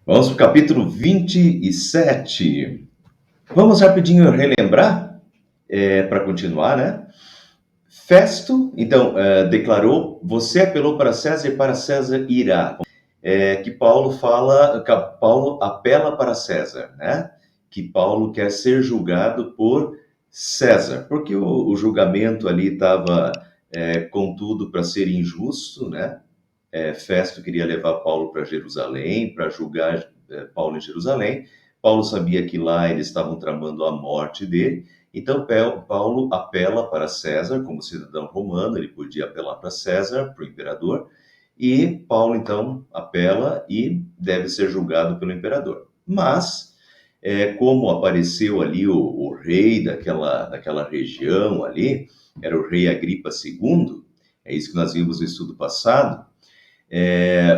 Vamos para o capítulo 27. Vamos rapidinho relembrar, para continuar, né? Festo, então, declarou, você apelou para César e para César irá. Que Paulo fala, que Paulo apela para César, né? Que Paulo quer ser julgado por César, porque o julgamento ali estava, contudo, para ser injusto, né? Festo queria levar Paulo para Jerusalém, para julgar Paulo em Jerusalém. Paulo sabia que lá eles estavam tramando a morte dele, então Paulo apela para César, como cidadão romano, ele podia apelar para César, para o imperador, e Paulo então apela e deve ser julgado pelo imperador. Mas, como apareceu ali o rei daquela região ali, era o rei Agripa II, é isso que nós vimos no estudo passado.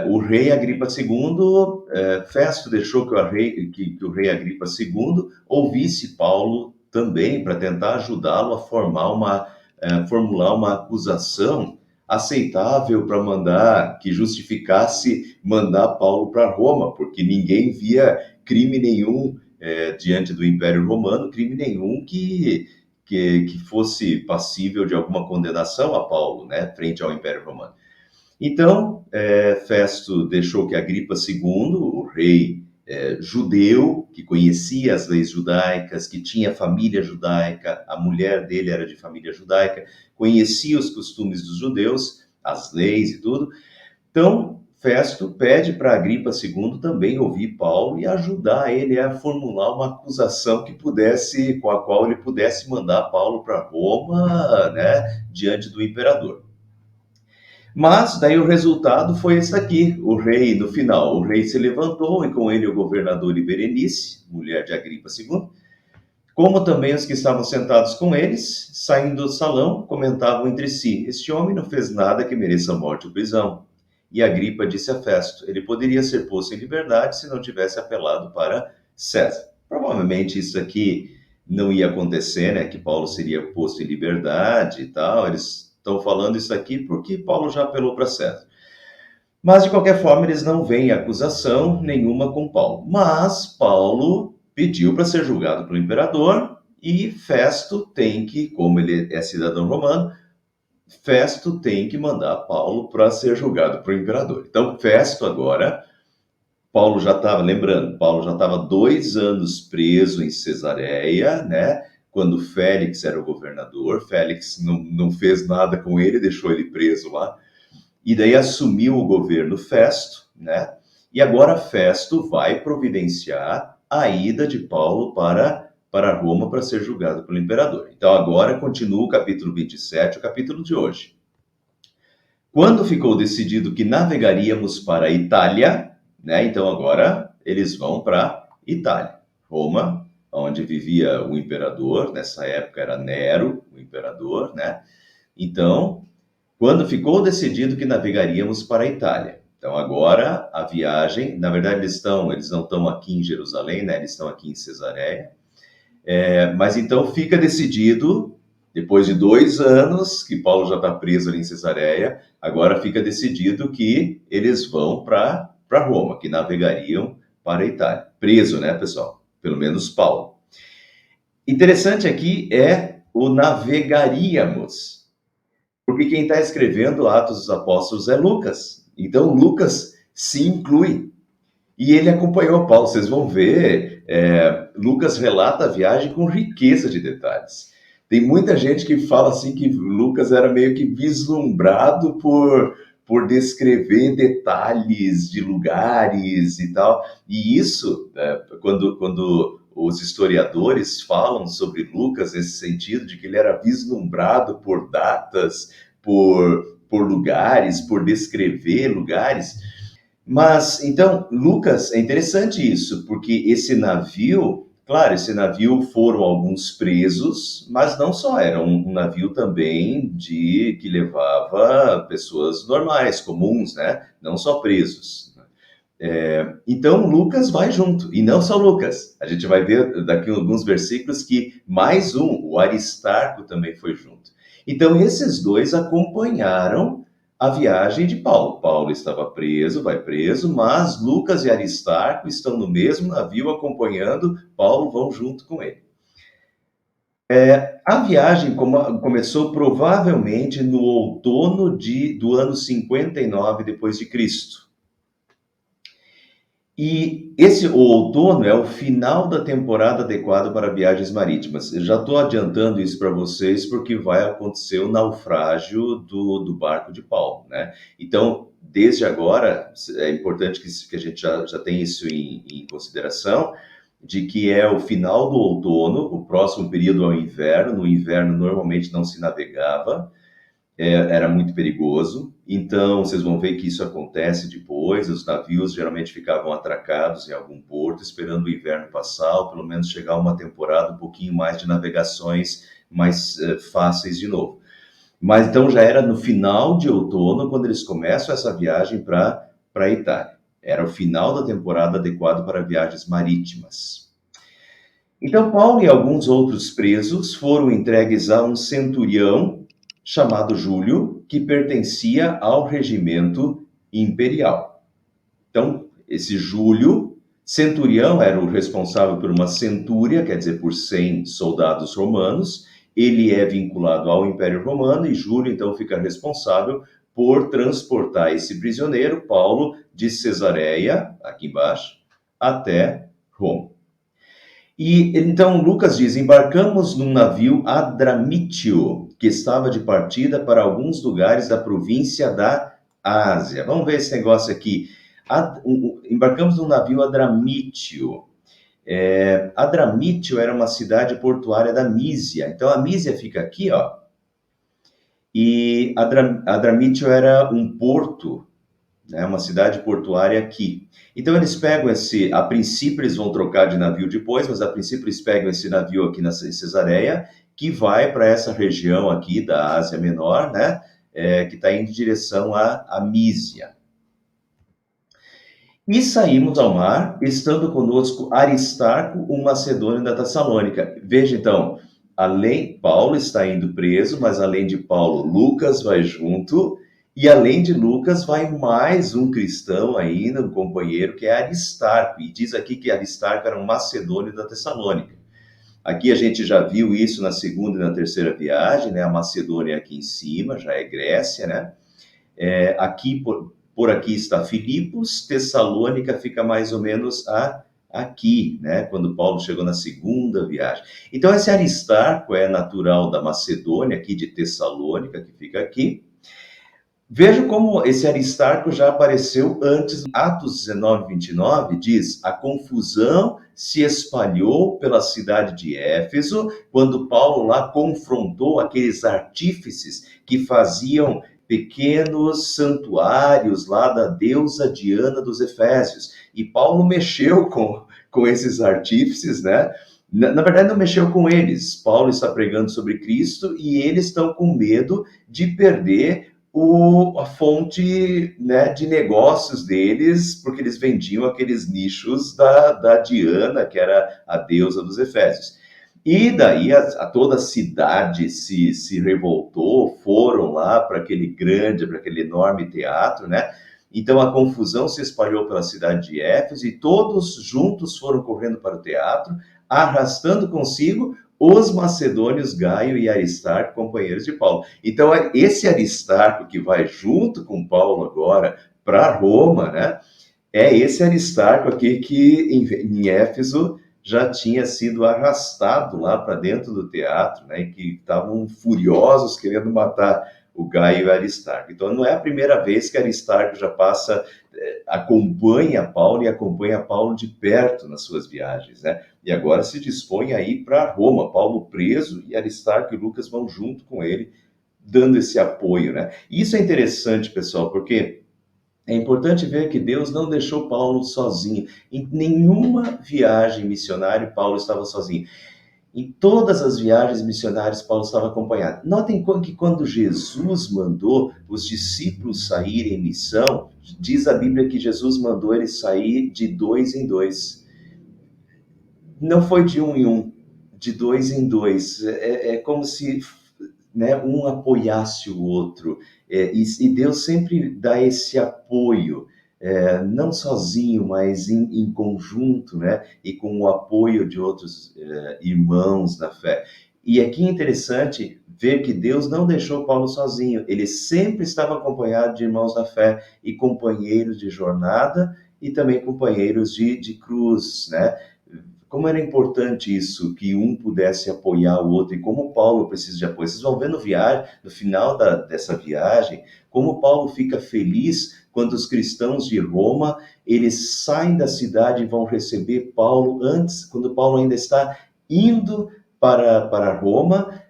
O rei Agripa II, Festo deixou que o rei Agripa II ouvisse Paulo também para tentar ajudá-lo a formular uma acusação aceitável para mandar, que justificasse mandar Paulo para Roma, porque ninguém via crime nenhum diante do Império Romano, crime nenhum que fosse passível de alguma condenação a Paulo, né, frente ao Império Romano. Então, Festo deixou que Agripa II, o rei judeu, que conhecia as leis judaicas, que tinha família judaica, a mulher dele era de família judaica, conhecia os costumes dos judeus, as leis e tudo. Então, Festo pede para Agripa II também ouvir Paulo e ajudar ele a formular uma acusação com a qual ele pudesse mandar Paulo para Roma, né, diante do imperador. Mas daí o resultado foi esse aqui, o rei, no final, o rei se levantou e com ele o governador e Berenice, mulher de Agripa II, como também os que estavam sentados com eles, saindo do salão, comentavam entre si, este homem não fez nada que mereça morte ou prisão. E Agripa disse a Festo, ele poderia ser posto em liberdade se não tivesse apelado para César. Provavelmente isso aqui não ia acontecer, né, que Paulo seria posto em liberdade e tal, eles estão falando isso aqui porque Paulo já apelou para César. Mas, de qualquer forma, eles não veem acusação nenhuma com Paulo. Mas Paulo pediu para ser julgado pelo imperador e Festo tem que, como ele é cidadão romano, Festo tem que mandar Paulo para ser julgado por imperador. Então, Festo agora, Paulo já estava 2 anos preso em Cesareia, né? Quando Félix era o governador, Félix não fez nada com ele, deixou ele preso lá. E daí assumiu o governo Festo, né? E agora Festo vai providenciar a ida de Paulo para Roma para ser julgado pelo imperador. Então agora continua o capítulo 27, o capítulo de hoje. Quando ficou decidido que navegaríamos para a Itália, né? Então agora eles vão para Itália, Roma, onde vivia o imperador, nessa época era Nero, o imperador, né? Então, quando ficou decidido que navegaríamos para a Itália. Então agora a viagem, na verdade eles não estão aqui em Jerusalém, né? Eles estão aqui em Cesareia. Mas então fica decidido, depois de 2 anos que Paulo já está preso ali em Cesareia, agora fica decidido que eles vão para Roma, que navegariam para a Itália. Preso, né, pessoal? Pelo menos Paulo. Interessante aqui é o navegaríamos, porque quem está escrevendo Atos dos Apóstolos é Lucas. Então Lucas se inclui. E ele acompanhou Paulo. Vocês vão ver, Lucas relata a viagem com riqueza de detalhes. Tem muita gente que fala assim que Lucas era meio que vislumbrado por descrever detalhes de lugares e tal. E isso, quando os historiadores falam sobre Lucas nesse sentido, de que ele era vislumbrado por datas, por lugares, por descrever lugares. Mas, então, Lucas, é interessante isso, porque esse navio foram alguns presos, mas não só, era um navio também que levava pessoas normais, comuns, né? Não só presos. Então, Lucas vai junto, e não só Lucas. A gente vai ver daqui a alguns versículos que mais o Aristarco também foi junto. Então, esses dois acompanharam a viagem de Paulo. Paulo estava preso, vai preso, mas Lucas e Aristarco estão no mesmo navio acompanhando Paulo, vão junto com ele. A viagem começou provavelmente no outono do ano 59 depois de Cristo. E o outono é o final da temporada adequada para viagens marítimas. Eu já estou adiantando isso para vocês porque vai acontecer o naufrágio do barco de Paulo, né? Então, desde agora, é importante que a gente já tenha isso em consideração, de que é o final do outono, o próximo período é o inverno. No inverno, normalmente não se navegava, era muito perigoso. Então, vocês vão ver que isso acontece depois. Os navios geralmente ficavam atracados em algum porto, esperando o inverno passar, ou pelo menos chegar uma temporada um pouquinho mais de navegações mais fáceis de novo. Mas então já era no final de outono, quando eles começam essa viagem para a Itália. Era o final da temporada adequado para viagens marítimas. Então, Paulo e alguns outros presos foram entregues a um centurião chamado Júlio, que pertencia ao regimento imperial. Então, esse Júlio, centurião, era o responsável por uma centúria, quer dizer, por 100 soldados romanos. Ele é vinculado ao Império Romano e Júlio, então, fica responsável por transportar esse prisioneiro, Paulo, de Cesareia, aqui embaixo, até Roma. E então Lucas diz: embarcamos num navio Adramítio, que estava de partida para alguns lugares da província da Ásia. Vamos ver esse negócio aqui. Embarcamos num navio Adramítio. Adramítio era uma cidade portuária da Mísia. Então a Mísia fica aqui, ó. E Adramítio era um porto, né, uma cidade portuária aqui. Então eles pegam a princípio eles vão trocar de navio depois, mas a princípio eles pegam esse navio aqui em Cesareia, que vai para essa região aqui da Ásia Menor, né, que está indo em direção à Mísia. E saímos ao mar, estando conosco Aristarco, um macedônio da Tessalônica. Veja então, Paulo está indo preso, mas além de Paulo, Lucas vai junto. E além de Lucas, vai mais um cristão ainda, um companheiro, que é Aristarco. E diz aqui que Aristarco era um macedônio da Tessalônica. Aqui a gente já viu isso na segunda e na terceira viagem, né? A Macedônia aqui em cima, já é Grécia, né? Aqui, por aqui está Filipos, Tessalônica fica mais ou menos aqui, né? Quando Paulo chegou na segunda viagem. Então, esse Aristarco é natural da Macedônia, aqui de Tessalônica, que fica aqui. Veja como esse Aristarco já apareceu antes. Atos 19, 29 diz: a confusão se espalhou pela cidade de Éfeso, quando Paulo lá confrontou aqueles artífices que faziam pequenos santuários lá da deusa Diana dos Efésios. E Paulo mexeu com esses artífices, né? Na verdade, não mexeu com eles. Paulo está pregando sobre Cristo e eles estão com medo de perder a fonte, né, de negócios deles, porque eles vendiam aqueles nichos da Diana, que era a deusa dos Efésios. E daí toda a cidade se revoltou, foram lá para aquele enorme teatro, né? Então a confusão se espalhou pela cidade de Éfeso e todos juntos foram correndo para o teatro, arrastando consigo os macedônios Gaio e Aristarco, companheiros de Paulo. Então, esse Aristarco que vai junto com Paulo agora para Roma, né? É esse Aristarco aqui que em Éfeso já tinha sido arrastado lá para dentro do teatro, né? E que estavam furiosos querendo matar o Gaio e Aristarco. Então, não é a primeira vez que Aristarco já acompanha Paulo e acompanha Paulo de perto nas suas viagens, né? E agora se dispõe a ir para Roma, Paulo preso, e Aristarco e Lucas vão junto com ele, dando esse apoio, né? E isso é interessante, pessoal, porque é importante ver que Deus não deixou Paulo sozinho. Em nenhuma viagem missionária, Paulo estava sozinho. Em todas as viagens missionárias, Paulo estava acompanhado. Notem que quando Jesus mandou os discípulos saírem em missão, diz a Bíblia que Jesus mandou eles sair de 2 em 2. Não foi de 1 em 1, de 2 em 2. É como se né, um apoiasse o outro. E Deus sempre dá esse apoio, não sozinho, mas em conjunto, né, e com o apoio de outros irmãos na fé. E aqui é interessante ver que Deus não deixou Paulo sozinho, ele sempre estava acompanhado de irmãos da fé e companheiros de jornada e também companheiros de cruz, né? Como era importante isso, que um pudesse apoiar o outro, e como Paulo precisa de apoio. Vocês vão ver no final dessa viagem, como Paulo fica feliz quando os cristãos de Roma, eles saem da cidade e vão receber Paulo antes, quando Paulo ainda está indo para Roma,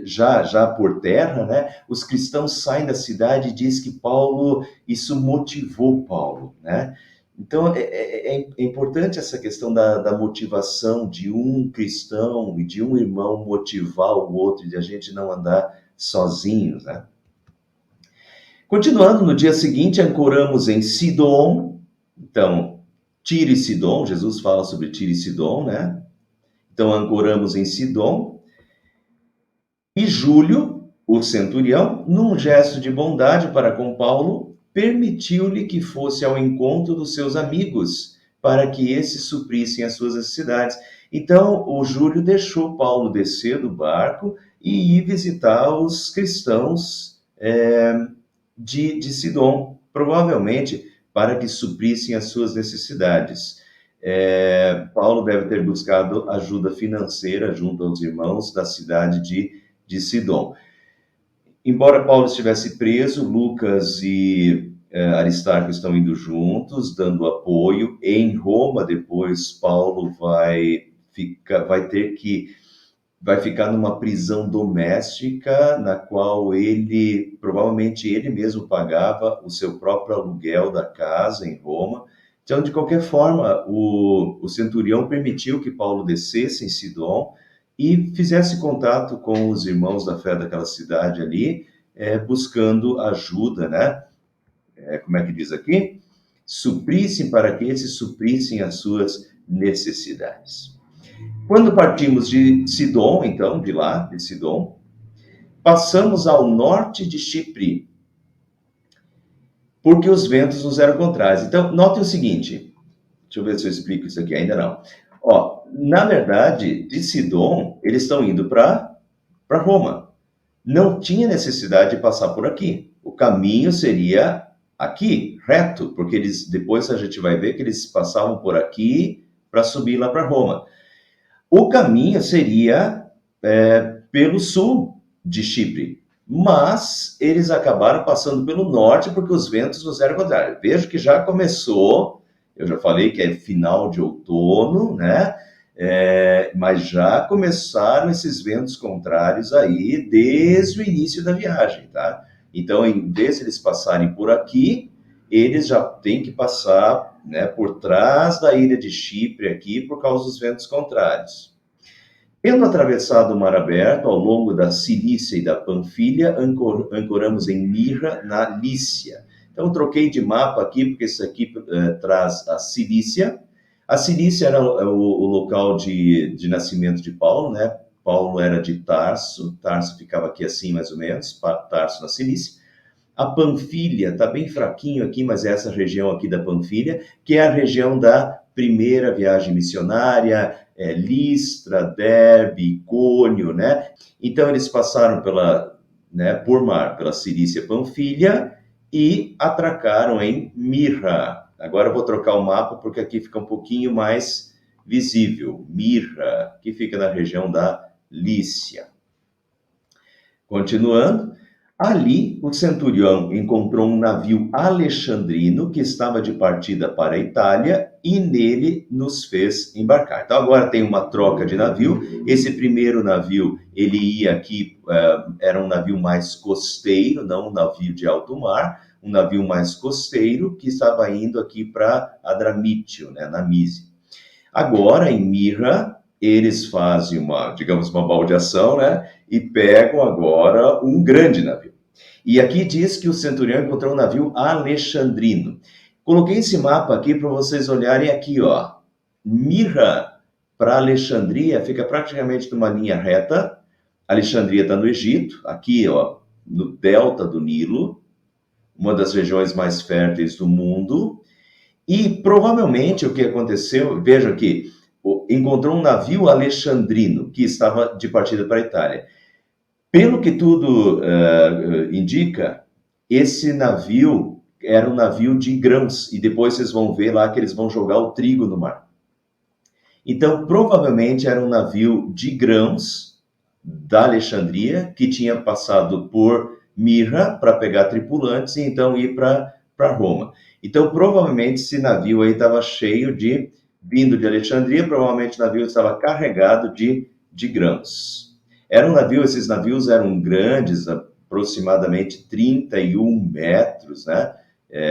já por terra, né? Os cristãos saem da cidade e diz que Paulo, isso motivou Paulo, né? Então, é importante essa questão da motivação de um cristão e de um irmão motivar o outro, de a gente não andar sozinhos, né? Continuando, no dia seguinte, ancoramos em Sidom. Então, Tiro e Sidom, Jesus fala sobre Tiro e Sidom, né? Então, ancoramos em Sidom. E Júlio, o centurião, num gesto de bondade para com Paulo, permitiu-lhe que fosse ao encontro dos seus amigos, para que esses suprissem as suas necessidades. Então, o Júlio deixou Paulo descer do barco e ir visitar os cristãos de Sidom, provavelmente para que suprissem as suas necessidades. Paulo deve ter buscado ajuda financeira junto aos irmãos da cidade de Sidom. Embora Paulo estivesse preso, Lucas e Aristarco estão indo juntos, dando apoio. Em Roma, depois, Paulo vai ficar numa prisão doméstica, na qual provavelmente ele mesmo pagava o seu próprio aluguel da casa em Roma. Então, de qualquer forma, o centurião permitiu que Paulo descesse em Sidom e fizesse contato com os irmãos da fé daquela cidade ali, buscando ajuda, né? Como é que diz aqui? Suprissem, para que esses suprissem as suas necessidades. Quando partimos de Sidom, então, de Sidom, passamos ao norte de Chipre, porque os ventos nos eram contrários. Então, note o seguinte, deixa eu ver se eu explico isso aqui, ainda não. Na verdade, de Sidom, eles estão indo para Roma. Não tinha necessidade de passar por aqui. O caminho seria aqui, reto, porque depois a gente vai ver que eles passavam por aqui para subir lá para Roma. O caminho seria pelo sul de Chipre, mas eles acabaram passando pelo norte porque os ventos nos eram contrários. Vejo que já começou, eu já falei que é final de outono, né? Mas já começaram esses ventos contrários aí desde o início da viagem, tá? Então, em vez de eles passarem por aqui, eles já têm que passar, né, por trás da ilha de Chipre aqui por causa dos ventos contrários. Tendo atravessado o mar aberto ao longo da Cilícia e da Panfilha, ancoramos em Mirra, na Lícia. Então, troquei de mapa aqui, porque isso aqui traz a Cilícia. A Cilícia era o local de nascimento de Paulo, né? Paulo era de Tarso, Tarso ficava aqui assim, mais ou menos, Tarso na Cilícia. A Panfilha, está bem fraquinho aqui, mas é essa região aqui da Panfilha, que é a região da primeira viagem missionária, Listra, Derbe, Icônio, né? Então, eles passaram por mar, pela Cilícia Panfilha, e atracaram em Mirra. Agora eu vou trocar o mapa, porque aqui fica um pouquinho mais visível. Mirra, que fica na região da Lícia. Continuando, ali o centurião encontrou um navio alexandrino que estava de partida para a Itália e nele nos fez embarcar. Então agora tem uma troca de navio. Esse primeiro navio, ele ia aqui, era um navio mais costeiro, não um navio de alto mar, um navio mais costeiro que estava indo aqui para Adramítio, né, na Mísia. Agora, em Mirra, eles fazem uma baldeação, né? E pegam agora um grande navio. E aqui diz que o centurião encontrou um navio alexandrino. Coloquei esse mapa aqui para vocês olharem aqui, ó. Mirra para Alexandria fica praticamente numa linha reta. Alexandria está no Egito, aqui, ó, no delta do Nilo, uma das regiões mais férteis do mundo. E provavelmente o que aconteceu, veja aqui, encontrou um navio alexandrino que estava de partida para a Itália. Pelo que tudo indica, esse navio era um navio de grãos, e depois vocês vão ver lá que eles vão jogar o trigo no mar. Então, provavelmente era um navio de grãos da Alexandria, que tinha passado por Mirra para pegar tripulantes e então ir para Roma. Então, provavelmente esse navio aí estava cheio de, vindo de Alexandria, provavelmente o navio estava carregado de grãos. Era um navio, esses navios eram grandes, aproximadamente 31 metros, né?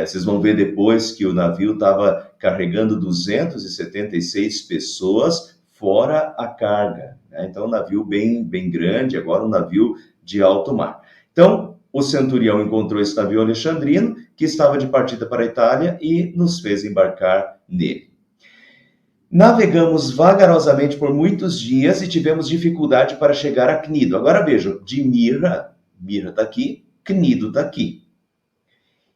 Vocês vão ver depois que o navio estava carregando 276 pessoas, fora a carga, né? Então, um navio bem, bem grande, agora um navio de alto mar. Então, o centurião encontrou esse navio alexandrino, que estava de partida para a Itália, e nos fez embarcar nele. Navegamos vagarosamente por muitos dias e tivemos dificuldade para chegar a Cnido. Agora vejam, de Mirra está aqui, Cnido está aqui.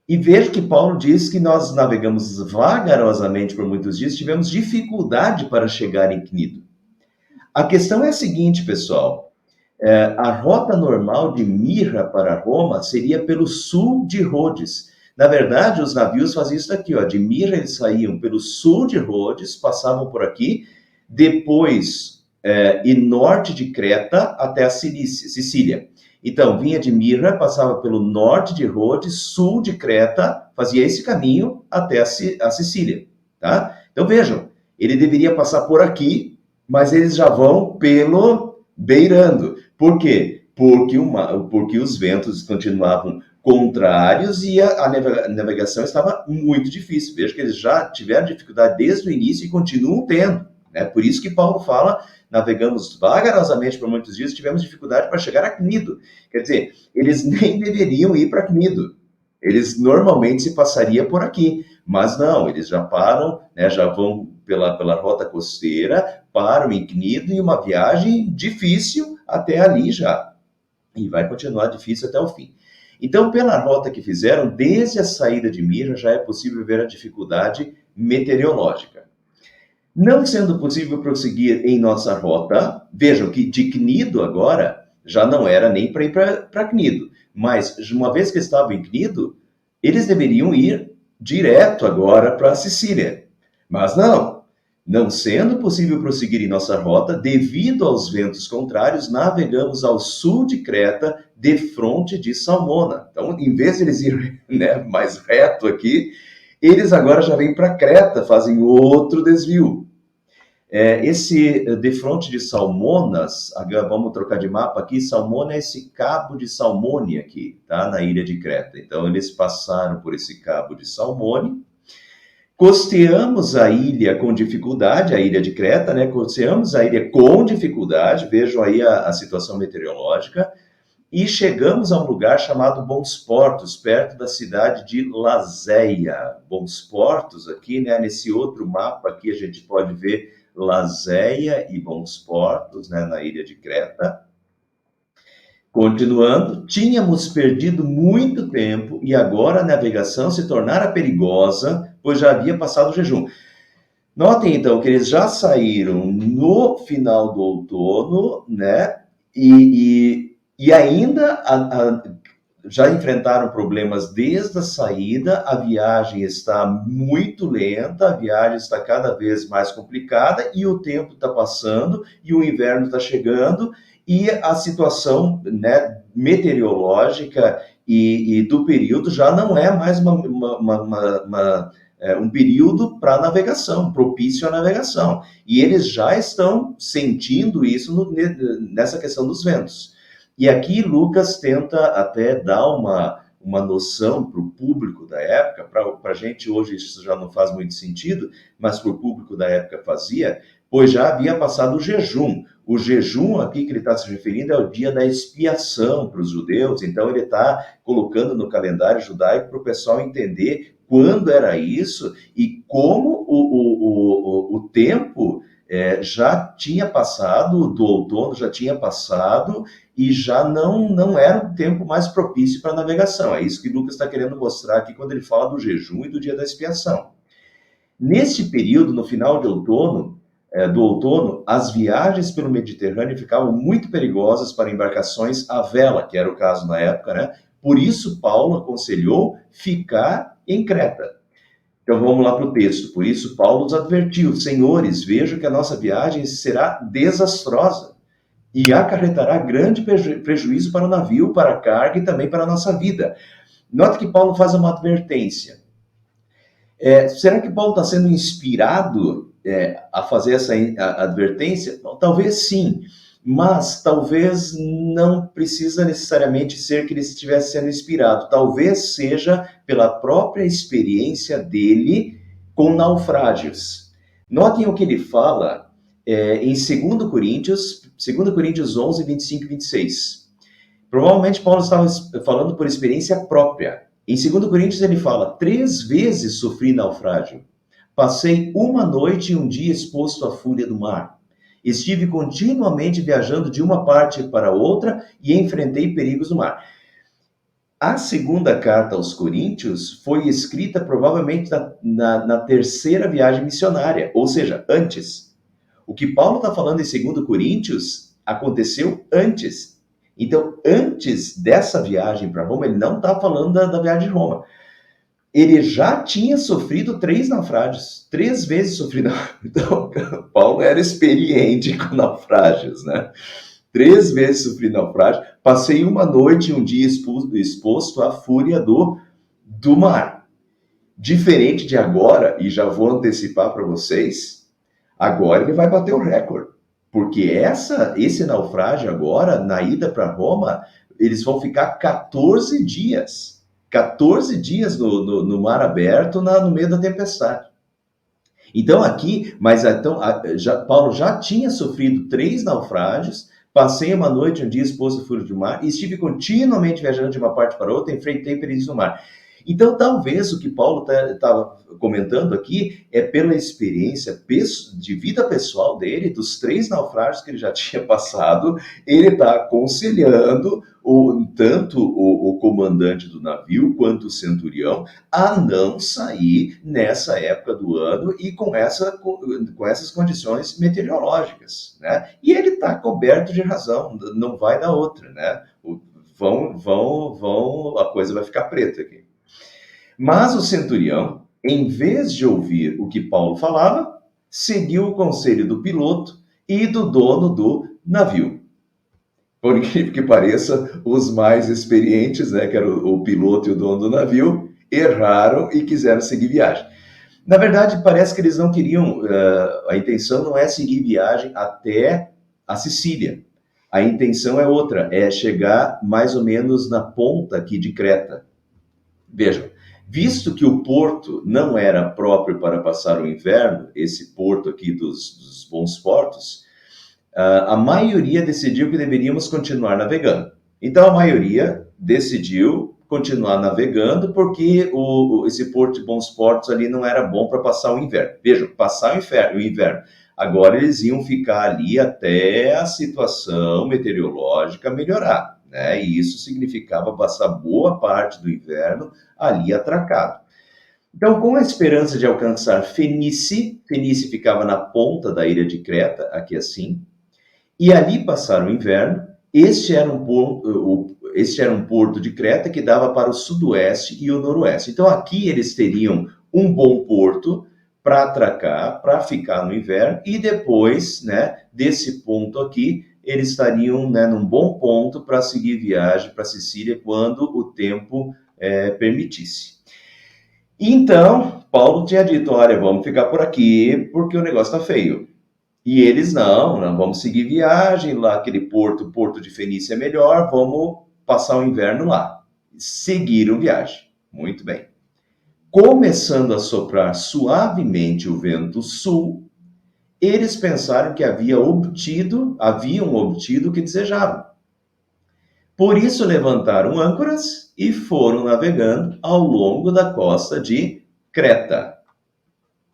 E veja que Paulo diz que nós navegamos vagarosamente por muitos dias, tivemos dificuldade para chegar em Cnido. A questão é a seguinte, pessoal. A rota normal de Mirra para Roma seria pelo sul de Rhodes. Na verdade, os navios faziam isso aqui, ó. De Mirra eles saíam pelo sul de Rhodes, passavam por aqui, depois e norte de Creta até a Sicília. Então, vinha de Mirra, passava pelo norte de Rhodes, sul de Creta, fazia esse caminho até a Sicília, tá? Então, vejam, ele deveria passar por aqui, mas eles já vão pelo beirando. Por quê? Porque os ventos continuavam contrários e a navegação estava muito difícil. Veja que eles já tiveram dificuldade desde o início e continuam tendo, né? Por isso que Paulo fala, navegamos vagarosamente por muitos dias e tivemos dificuldade para chegar a Cnido. Quer dizer, eles nem deveriam ir para Cnido. Eles normalmente se passaria por aqui, mas não, eles já param, né, já vão pela rota costeira, param em Cnido e uma viagem difícil até ali já. E vai continuar difícil até o fim. Então, pela rota que fizeram, desde a saída de Mirra, já é possível ver a dificuldade meteorológica. Não sendo possível prosseguir em nossa rota, vejam que de Cnido agora já não era nem para ir para Cnido, mas uma vez que estavam em Cnido, eles deveriam ir direto agora para a Sicília. Mas não sendo possível prosseguir em nossa rota, devido aos ventos contrários, navegamos ao sul de Creta, defronte de Salmona. Então, em vez de eles irem, né, mais reto aqui, eles agora já vêm para Creta, fazem outro desvio. Esse defronte de Salmonas, vamos trocar de mapa aqui, Salmona é esse cabo de Salmone aqui, tá? Na ilha de Creta. Então, eles passaram por esse cabo de Salmone, costeamos a ilha com dificuldade, a ilha de Creta, né? Costeamos a ilha com dificuldade, vejam aí a situação meteorológica, e chegamos a um lugar chamado Bons Portos, perto da cidade de Lazéia. Bons Portos aqui, né? Nesse outro mapa aqui a gente pode ver Lazéia e Bons Portos, né? Na ilha de Creta. Continuando, tínhamos perdido muito tempo e agora a navegação se tornara perigosa, pois já havia passado o jejum. Notem então que eles já saíram no final do outono, né? E ainda já enfrentaram problemas desde a saída, a viagem está muito lenta, a viagem está cada vez mais complicada e o tempo está passando e o inverno está chegando e a situação, né, meteorológica e do período já não é mais um período para navegação, propício à navegação. E eles já estão sentindo isso nessa questão dos ventos. E aqui Lucas tenta até dar uma noção para o público da época, para a gente hoje isso já não faz muito sentido, mas para o público da época fazia, pois já havia passado o jejum. O jejum aqui que ele está se referindo é o dia da expiação para os judeus, então ele está colocando no calendário judaico para o pessoal entender quando era isso e como o tempo já tinha passado, do outono já tinha passado, e já não era um tempo mais propício para navegação. É isso que Lucas está querendo mostrar aqui quando ele fala do jejum e do dia da expiação. Neste período, no final de outono, do outono, as viagens pelo Mediterrâneo ficavam muito perigosas para embarcações à vela, que era o caso na época, né? Por isso, Paulo aconselhou ficar em Creta. Então vamos lá para o texto. Por isso, Paulo os advertiu: Senhores, vejo que a nossa viagem será desastrosa e acarretará grande prejuízo para o navio, para a carga e também para a nossa vida. Note que Paulo faz uma advertência. Será que Paulo está sendo inspirado a fazer essa advertência? Talvez sim, mas talvez não precisa necessariamente ser que ele estivesse sendo inspirado. Talvez seja pela própria experiência dele com naufrágios. Notem o que ele fala em 2 Coríntios 11, 25 e 26. Provavelmente Paulo estava falando por experiência própria. Em 2 Coríntios ele fala: 3 vezes sofri naufrágio. Passei uma noite e um dia exposto à fúria do mar. Estive continuamente viajando de uma parte para outra e enfrentei perigos no mar. A segunda carta aos Coríntios foi escrita provavelmente na terceira viagem missionária, ou seja, antes. O que Paulo está falando em 2 Coríntios aconteceu antes. Então, antes dessa viagem para Roma, ele não está falando da viagem de Roma. Ele já tinha sofrido 3 naufrágios, 3 vezes sofrido. Então, Paulo era experiente com naufrágios, né? 3 vezes sofri naufrágio, passei uma noite e um dia exposto à fúria do mar. Diferente de agora, e já vou antecipar para vocês, agora ele vai bater o recorde. Porque esse naufrágio agora, na ida para Roma, eles vão ficar 14 dias. 14 dias no mar aberto, no meio da tempestade. Então aqui, Paulo já tinha sofrido 3 naufrágios, passei uma noite, um dia exposto ao fúria do mar, e estive continuamente viajando de uma parte para outra, enfrentei perigos no mar. Então, talvez o que Paulo estava comentando aqui é pela experiência de vida pessoal dele, dos 3 naufrágios que ele já tinha passado, ele está aconselhando tanto o comandante do navio quanto o centurião a não sair nessa época do ano e com essas condições meteorológicas, né? E ele está coberto de razão, não vai dar outra, né? A coisa vai ficar preta aqui. Mas o centurião, em vez de ouvir o que Paulo falava, seguiu o conselho do piloto e do dono do navio. Por incrível que pareça, os mais experientes, né, que era o piloto e o dono do navio, erraram e quiseram seguir viagem. Na verdade, parece que eles não queriam, a intenção não é seguir viagem até a Sicília. A intenção é outra, é chegar mais ou menos na ponta aqui de Creta. Vejam, visto que o porto não era próprio para passar o inverno, esse porto aqui dos bons portos, a maioria decidiu que deveríamos continuar navegando. Então, a maioria decidiu continuar navegando porque esse porto de bons portos ali não era bom para passar o inverno. Vejam, passar o inverno. Agora eles iam ficar ali até a situação meteorológica melhorar, né? E isso significava passar boa parte do inverno ali atracado. Então, com a esperança de alcançar Fenice ficava na ponta da ilha de Creta, aqui assim, e ali passar o inverno. Este era um porto de Creta que dava para o sudoeste e o noroeste. Então aqui eles teriam um bom porto para atracar, para ficar no inverno, e depois, né, desse ponto aqui, eles estariam, né, num bom ponto para seguir viagem para Sicília quando o tempo permitisse. Então, Paulo tinha dito: olha, vamos ficar por aqui porque o negócio está feio. E eles, não vamos seguir viagem lá, aquele porto de Fenícia é melhor, vamos passar o inverno lá. Seguiram viagem. Muito bem. Começando a soprar suavemente o vento sul, eles pensaram que haviam obtido o que desejavam. Por isso levantaram âncoras e foram navegando ao longo da costa de Creta.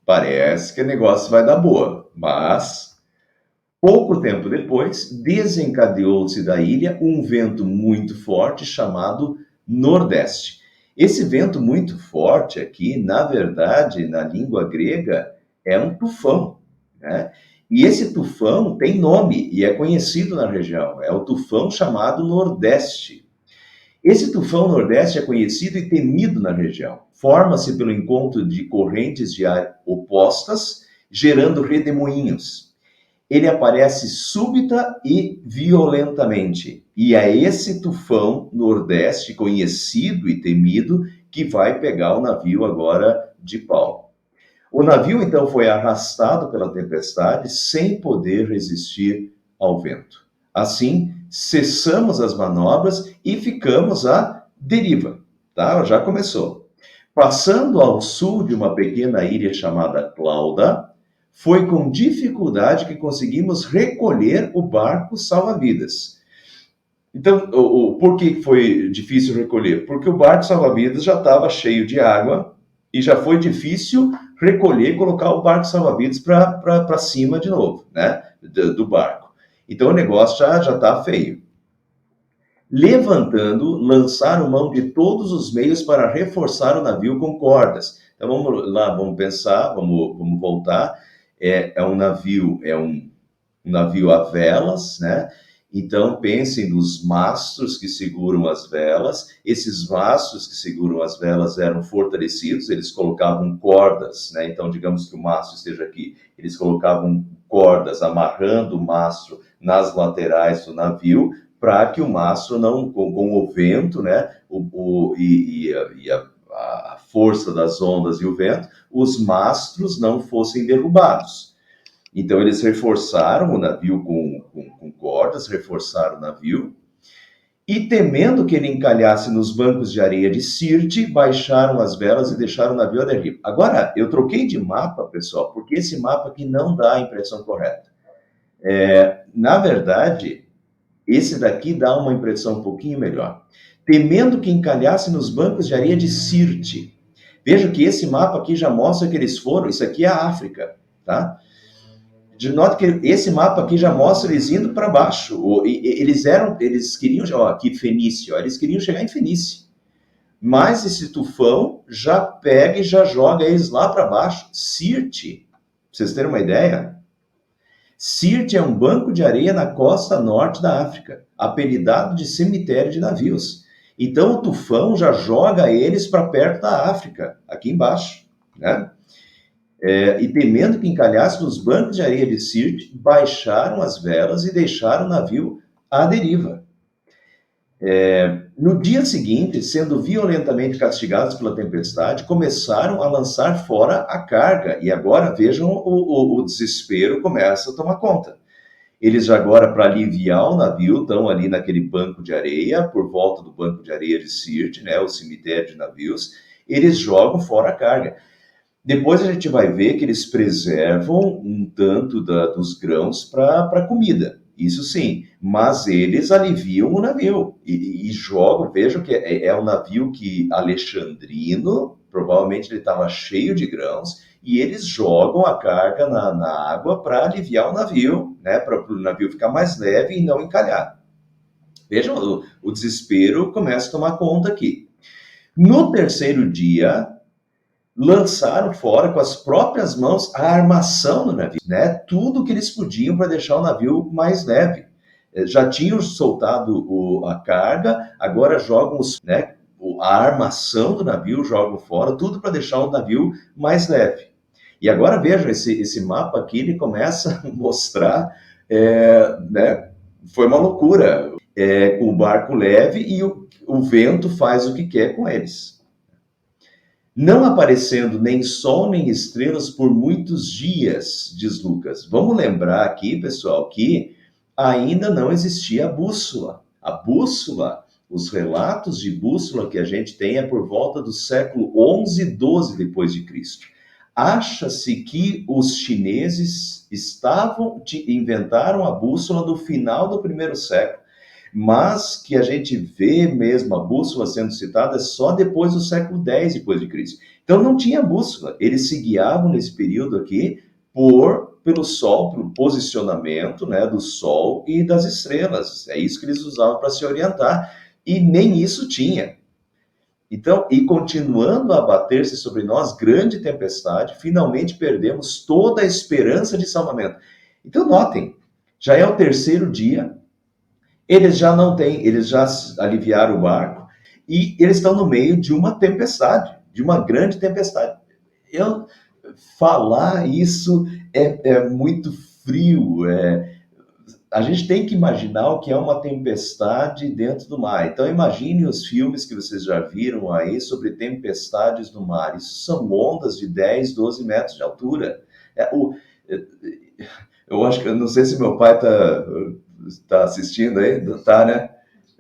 Parece que o negócio vai dar boa, mas pouco tempo depois desencadeou-se da ilha um vento muito forte chamado Nordeste. Esse vento muito forte aqui, na verdade, na língua grega, é um tufão, né? E esse tufão tem nome e é conhecido na região, é o tufão chamado Nordeste. Esse tufão Nordeste é conhecido e temido na região. Forma-se pelo encontro de correntes de ar opostas, gerando redemoinhos. Ele aparece súbita e violentamente. E é esse tufão Nordeste, conhecido e temido, que vai pegar o navio agora de Paulo. O navio, então, foi arrastado pela tempestade sem poder resistir ao vento. Assim, cessamos as manobras e ficamos à deriva. Tá? Já começou. Passando ao sul de uma pequena ilha chamada Clauda, foi com dificuldade que conseguimos recolher o barco salva-vidas. Então, por que foi difícil recolher? Porque o barco salva-vidas já estava cheio de água e já foi difícil recolher e colocar o barco salva-vidas para cima de novo, né? Do barco. Então, o negócio já está feio. Levantando, lançaram mão de todos os meios para reforçar o navio com cordas. Então, vamos lá, vamos pensar, vamos voltar. É um navio a velas, né? Então, pensem nos mastros que seguram as velas. Esses mastros que seguram as velas eram fortalecidos, eles colocavam cordas, né? Então, digamos que o mastro esteja aqui, eles colocavam cordas amarrando o mastro nas laterais do navio, para que o mastro não, com o vento, né? A força das ondas e o vento, os mastros não fossem derrubados. Então, eles reforçaram o navio com cordas, reforçaram o navio, e temendo que ele encalhasse nos bancos de areia de Sirte, baixaram as velas e deixaram o navio a deriva. Agora, eu troquei de mapa, pessoal, porque esse mapa aqui não dá a impressão correta. Na verdade, esse daqui dá uma impressão um pouquinho melhor. Temendo que encalhasse nos bancos de areia de Sirte. Veja que esse mapa aqui já mostra que eles foram, isso aqui é a África, tá? De nota que esse mapa aqui já mostra eles indo para baixo. Eles queriam, ó, aqui Fenícia, ó, eles queriam chegar em Fenícia. Mas esse tufão já pega e já joga eles lá para baixo. Sirte, pra vocês terem uma ideia, Sirte é um banco de areia na costa norte da África, apelidado de cemitério de navios. Então o tufão já joga eles para perto da África, aqui embaixo, né? E temendo que encalhasse nos bancos de areia de Sirte, baixaram as velas e deixaram o navio à deriva. No dia seguinte, sendo violentamente castigados pela tempestade, começaram a lançar fora a carga. E agora, vejam, o desespero começa a tomar conta. Eles agora, para aliviar o navio, estão ali naquele banco de areia, por volta do banco de areia de Sirte, né, o cemitério de navios, eles jogam fora a carga. Depois a gente vai ver que eles preservam um tanto dos grãos para comida, isso sim, mas eles aliviam o navio e jogam. Vejam que é um navio que alexandrino, provavelmente ele estava cheio de grãos, e eles jogam a carga na água para aliviar o navio, né, para o navio ficar mais leve e não encalhar. Vejam, o desespero começa a tomar conta aqui. No terceiro dia, lançaram fora com as próprias mãos a armação do navio, né? Tudo que eles podiam para deixar o navio mais leve. Já tinham soltado a carga, agora jogam né, a armação do navio, jogam fora, tudo para deixar o navio mais leve. E agora vejam, esse mapa aqui, ele começa a mostrar, né, foi uma loucura, com o barco leve e o vento faz o que quer com eles. Não aparecendo nem sol nem estrelas por muitos dias, diz Lucas. Vamos lembrar aqui, pessoal, que ainda não existia a bússola. A bússola, os relatos de bússola que a gente tem é por volta do século 11 e 12 depois de Cristo. Acha-se que os chineses inventaram a bússola no final do primeiro século. Mas que a gente vê mesmo a bússola sendo citada só depois do século X depois de Cristo. Então não tinha bússola, eles se guiavam nesse período aqui pelo Sol, pelo posicionamento, né, do Sol e das estrelas. É isso que eles usavam para se orientar, e nem isso tinha. Então, e continuando a abater-se sobre nós grande tempestade, finalmente perdemos toda a esperança de salvamento. Então, notem, já é o terceiro dia, eles já não têm, eles já aliviaram o barco e eles estão no meio de uma tempestade, de uma grande tempestade. Eu falar isso é muito frio, a gente tem que imaginar o que é uma tempestade dentro do mar. Então, imagine os filmes que vocês já viram aí sobre tempestades no mar. Isso são ondas de 10, 12 metros de altura. É, o, é, eu acho que, eu não sei se meu pai tá assistindo aí, tá, né?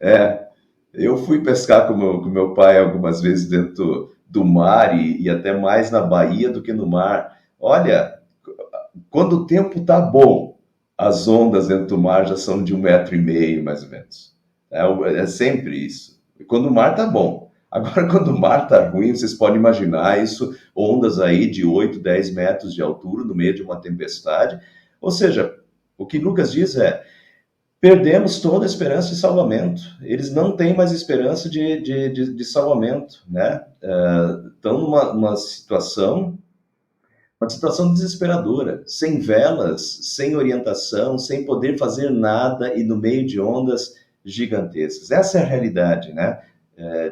É, eu fui pescar com meu pai algumas vezes dentro do mar e até mais na Bahia do que no mar. Olha, quando o tempo tá bom, as ondas dentro do mar já são de 1,5 metro, mais ou menos. É sempre isso. E quando o mar tá bom. Agora, quando o mar tá ruim, vocês podem imaginar isso, ondas aí de 8, 10 metros de altura no meio de uma tempestade. Ou seja, o que Lucas diz é: perdemos toda a esperança de salvamento. Eles não têm mais esperança de salvamento, né? Estão numa uma situação desesperadora, sem velas, sem orientação, sem poder fazer nada e no meio de ondas gigantescas. Essa é a realidade, né?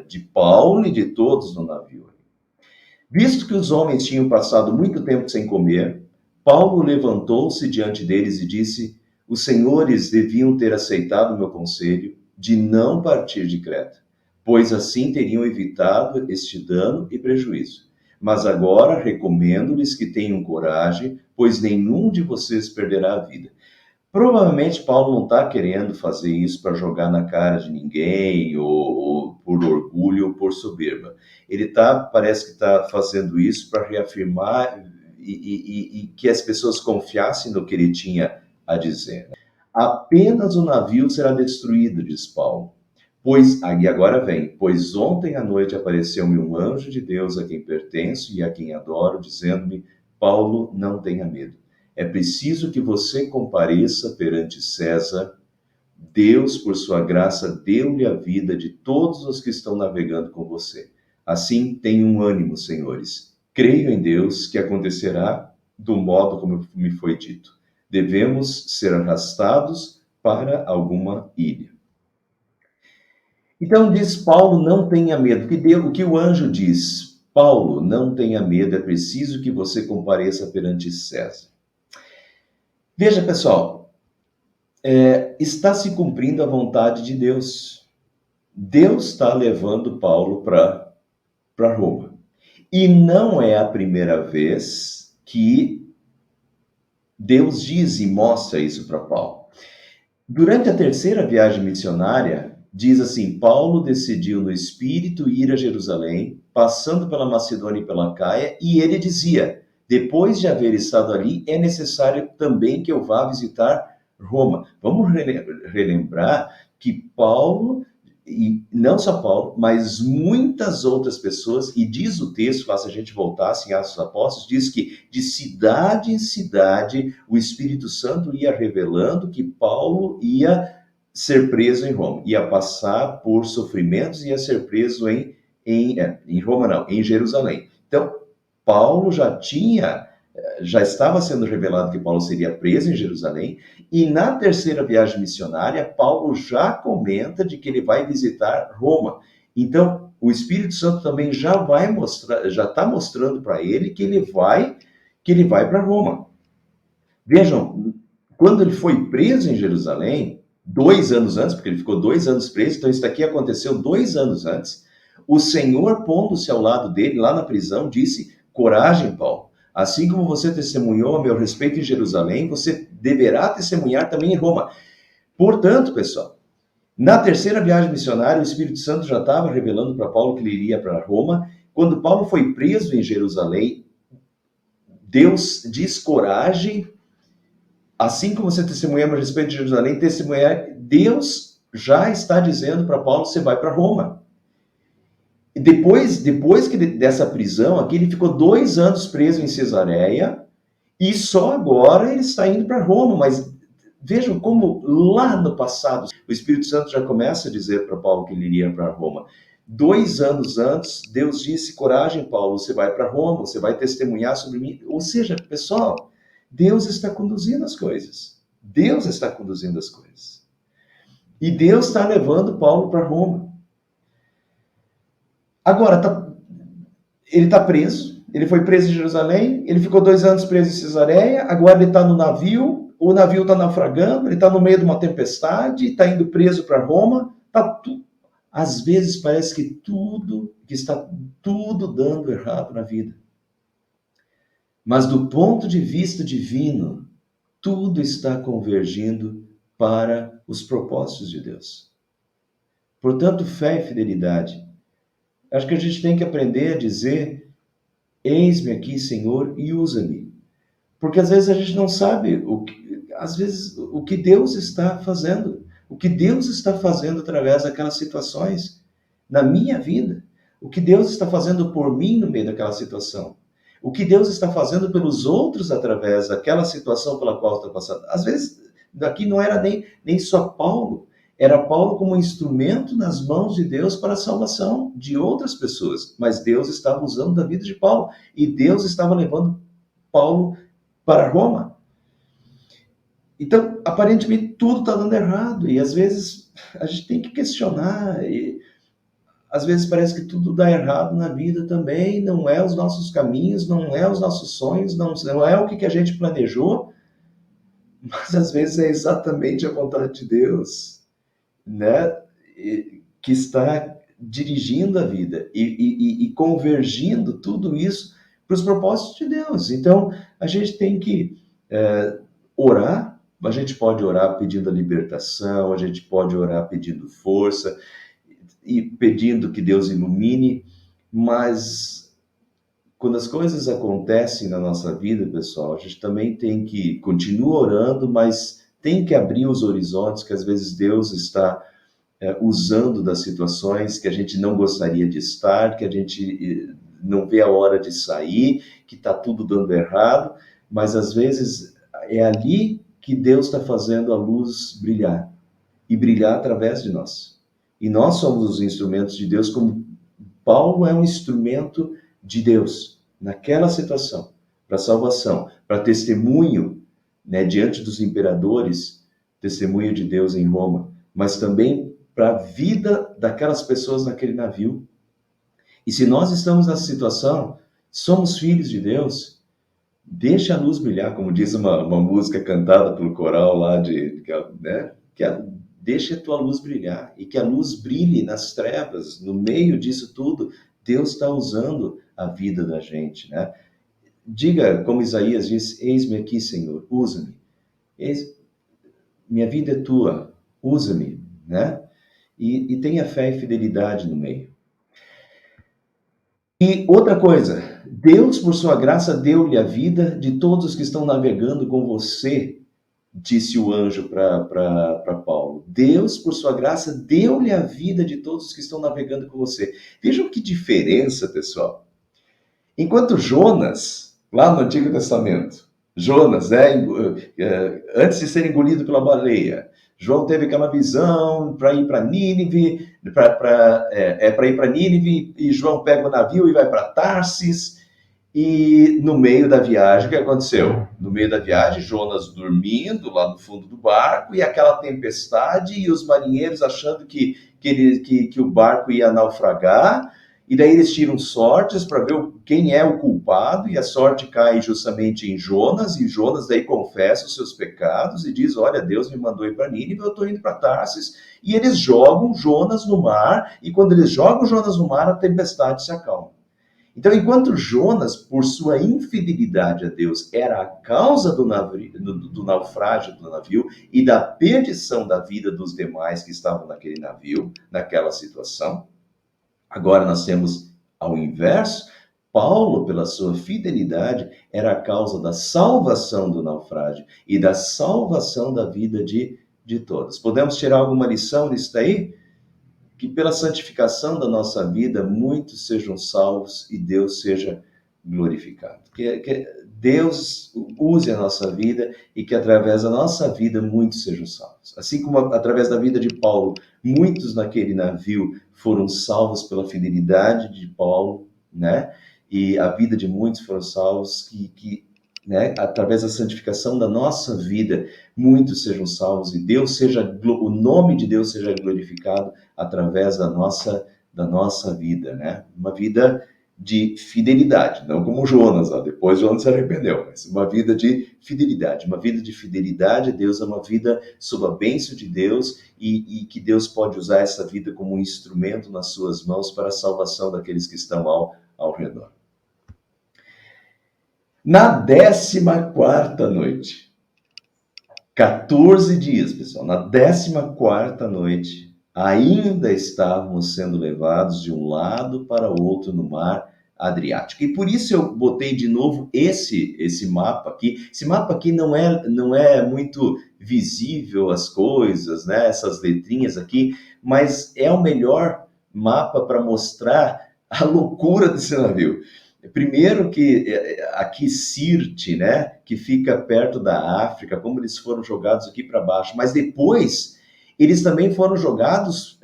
De Paulo e de todos no navio. Visto que os homens tinham passado muito tempo sem comer, Paulo levantou-se diante deles e disse: os senhores deviam ter aceitado o meu conselho de não partir de Creta, pois assim teriam evitado este dano e prejuízo. Mas agora recomendo-lhes que tenham coragem, pois nenhum de vocês perderá a vida. Provavelmente Paulo não está querendo fazer isso para jogar na cara de ninguém, ou por orgulho, ou por soberba. Ele parece que está fazendo isso para reafirmar e que as pessoas confiassem no que ele tinha a dizer. Apenas o navio será destruído, diz Paulo. Pois, aí agora vem, pois ontem à noite apareceu-me um anjo de Deus a quem pertenço e a quem adoro, dizendo-me: Paulo, não tenha medo. É preciso que você compareça perante César. Deus, por sua graça, deu-lhe a vida de todos os que estão navegando com você. Assim, tenham ânimo, senhores. Creio em Deus que acontecerá do modo como me foi dito. Devemos ser arrastados para alguma ilha. Então diz Paulo, não tenha medo. O que o anjo diz? Paulo, não tenha medo, é preciso que você compareça perante César. Veja, pessoal, está se cumprindo a vontade de Deus. Deus está levando Paulo para Roma. E não é a primeira vez que Deus diz e mostra isso para Paulo. Durante a terceira viagem missionária, diz assim: Paulo decidiu no espírito ir a Jerusalém, passando pela Macedônia e pela Caia, e ele dizia: depois de haver estado ali, é necessário também que eu vá visitar Roma. Vamos relembrar que Paulo, e não só Paulo, mas muitas outras pessoas, e diz o texto, faz a gente voltar assim, Atos dos Apóstolos, diz que de cidade em cidade o Espírito Santo ia revelando que Paulo ia ser preso em Roma, ia passar por sofrimentos e ia ser preso em Roma, não, em Jerusalém. Então, Paulo já estava sendo revelado que Paulo seria preso em Jerusalém, e na terceira viagem missionária, Paulo já comenta de que ele vai visitar Roma. Então, o Espírito Santo também já vai mostrar, já está mostrando para ele que ele vai para Roma. Vejam, quando ele foi preso em Jerusalém, 2 anos antes, porque ele ficou 2 anos preso, então isso daqui aconteceu 2 anos antes, o Senhor, pondo-se ao lado dele, lá na prisão, disse: coragem, Paulo, assim como você testemunhou a meu respeito em Jerusalém, você deverá testemunhar também em Roma. Portanto, pessoal, na terceira viagem missionária, o Espírito Santo já estava revelando para Paulo que ele iria para Roma. Quando Paulo foi preso em Jerusalém, Deus diz: coragem, assim como você testemunhou a respeito de Jerusalém, testemunhar, Deus já está dizendo para Paulo, você vai para Roma. E depois dessa prisão aqui, ele ficou 2 anos preso em Cesareia, e só agora ele está indo para Roma. Mas vejam como lá no passado o Espírito Santo já começa a dizer para Paulo que ele iria para Roma. 2 anos antes, Deus disse, coragem, Paulo, você vai para Roma, você vai testemunhar sobre mim. Ou seja, pessoal, Deus está conduzindo as coisas. Deus está conduzindo as coisas. E Deus está levando Paulo para Roma. Agora, ele está preso, ele foi preso em Jerusalém, ele ficou 2 anos preso em Cesareia, agora ele está no navio, o navio está naufragando, ele está no meio de uma tempestade, está indo preso para Roma, às vezes parece que está tudo dando errado na vida. Mas do ponto de vista divino, tudo está convergindo para os propósitos de Deus. Portanto, fé e fidelidade. Acho que a gente tem que aprender a dizer, eis-me aqui, Senhor, e usa-me. Porque às vezes a gente não sabe o que Deus está fazendo. O que Deus está fazendo através daquelas situações na minha vida. O que Deus está fazendo por mim no meio daquela situação. O que Deus está fazendo pelos outros através daquela situação pela qual está passando. Às vezes, daqui não era nem só Paulo. Era Paulo como instrumento nas mãos de Deus para a salvação de outras pessoas. Mas Deus estava usando da vida de Paulo. E Deus estava levando Paulo para Roma. Então, aparentemente, tudo está dando errado. E às vezes a gente tem que questionar. E às vezes parece que tudo dá errado na vida também. Não é os nossos caminhos, não é os nossos sonhos, não é o que a gente planejou. Mas às vezes é exatamente a vontade de Deus, né? Que está dirigindo a vida e convergindo tudo isso para os propósitos de Deus. Então, a gente tem que orar. A gente pode orar pedindo a libertação, a gente pode orar pedindo força e pedindo que Deus ilumine, mas quando as coisas acontecem na nossa vida, pessoal, a gente também tem que continuar orando, mas tem que abrir os horizontes que às vezes Deus está usando das situações que a gente não gostaria de estar, que a gente não vê a hora de sair, que está tudo dando errado, mas às vezes é ali que Deus está fazendo a luz brilhar, e brilhar através de nós. E nós somos os instrumentos de Deus, como Paulo é um instrumento de Deus, naquela situação, para salvação, para testemunho, né, diante dos imperadores, testemunho de Deus em Roma, mas também para a vida daquelas pessoas naquele navio. E se nós estamos nessa situação, somos filhos de Deus, deixa a luz brilhar, como diz uma música cantada pelo coral lá, né? Deixa a tua luz brilhar, e que a luz brilhe nas trevas, no meio disso tudo, Deus está usando a vida da gente, né? Diga, como Isaías diz, eis-me aqui, Senhor, usa-me. Minha vida é tua, usa-me, né? E tenha fé e fidelidade no meio. E outra coisa, Deus, por sua graça, deu-lhe a vida de todos os que estão navegando com você, disse o anjo para Paulo. Deus, por sua graça, deu-lhe a vida de todos os que estão navegando com você. Vejam que diferença, pessoal. Enquanto Jonas, lá no Antigo Testamento, Jonas, antes de ser engolido pela baleia, João teve aquela visão para ir para Nínive, para ir para Nínive, e João pega o navio e vai para Tarsis. E no meio da viagem, o que aconteceu? No meio da viagem, Jonas dormindo lá no fundo do barco, e aquela tempestade, e os marinheiros achando que o barco ia naufragar, e daí eles tiram sortes para ver quem é o culpado, e a sorte cai justamente em Jonas, e Jonas daí confessa os seus pecados, e diz, olha, Deus me mandou ir para Nínive, eu estou indo para Tarsis, e eles jogam Jonas no mar, e quando eles jogam Jonas no mar, a tempestade se acalma. Então, enquanto Jonas, por sua infidelidade a Deus, era a causa do naufrágio do navio e da perdição da vida dos demais que estavam naquele navio, naquela situação, agora nós temos ao inverso, Paulo, pela sua fidelidade, era a causa da salvação do naufrágio e da salvação da vida de de todas. Podemos tirar alguma lição disso daí? Que pela santificação da nossa vida, muitos sejam salvos e Deus seja glorificado. Que Deus use a nossa vida e que através da nossa vida muitos sejam salvos. Assim como através da vida de Paulo, muitos naquele navio foram salvos pela fidelidade de Paulo, né? E a vida de muitos foram salvos né, através da santificação da nossa vida, muitos sejam salvos e o nome de Deus seja glorificado através da nossa vida, né? Uma vida de fidelidade, não como Jonas, ó, depois Jonas se arrependeu, mas uma vida de fidelidade. Uma vida de fidelidade a Deus é uma vida sob a bênção de Deus e que Deus pode usar essa vida como um instrumento nas suas mãos para a salvação daqueles que estão ao redor. Na 14ª noite, 14 dias, pessoal, na 14ª noite, ainda estávamos sendo levados de um lado para o outro no mar Adriático. E por isso eu botei de novo esse mapa aqui. Esse mapa aqui não é muito visível as coisas, né? Essas letrinhas aqui, mas é o melhor mapa para mostrar a loucura desse navio. Primeiro que aqui Sirte, né, que fica perto da África, como eles foram jogados aqui para baixo, mas depois eles também foram jogados